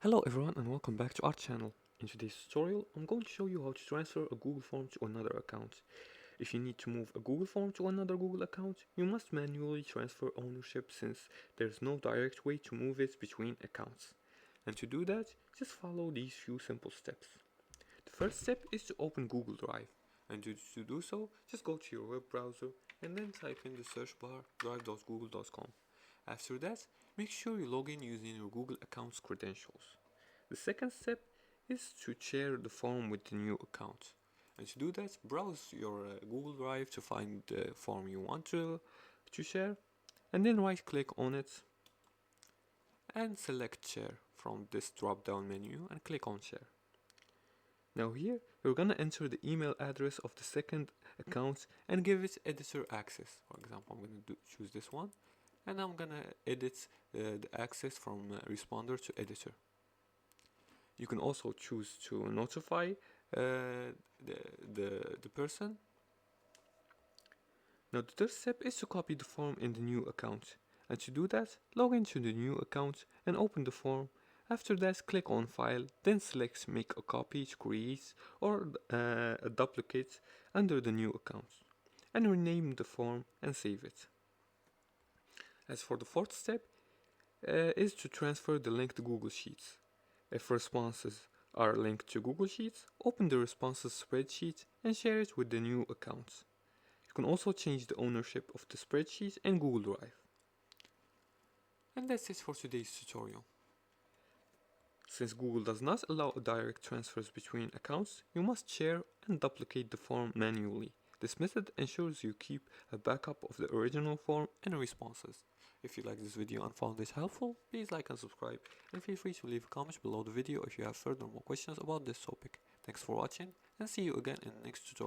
Hello everyone and welcome back to our channel. In today's tutorial, I'm going to show you how to transfer a Google form to another account. If you need to move a Google form to another Google account, you must manually transfer ownership since there's no direct way to move it between accounts. And to do that, just follow these few simple steps. The first step is to open Google Drive. And to do so, just go to your web browser and then type in the search bar drive.google.com. After that, make sure you log in using your Google account's credentials. The second step is to share the form with the new account. And to do that, browse your Google Drive to find the form you want to share, and then right click on it and select share from this drop down menu and click on share. Now here, you're gonna enter the email address of the second account and give it editor access. For example, I'm gonna choose this one, and I'm gonna edit the access from responder to editor. You can also choose to notify the person. Now the third step is to copy the form in the new account. And to do that, log into the new account and open the form. After that, click on File, then select Make a copy to create or a duplicate under the new account. And rename the form and save it. As for the fourth step, is to transfer the link to Google Sheets. If responses are linked to Google Sheets, open the responses spreadsheet and share it with the new accounts. You can also change the ownership of the spreadsheet in Google Drive. And that's it for today's tutorial. Since Google does not allow direct transfers between accounts, you must share and duplicate the form manually. This method ensures you keep a backup of the original form and responses. If you like this video and found this helpful, please like and subscribe, and feel free to leave a comment below the video if you have further more questions about this topic. Thanks for watching, and see you again in the next tutorial.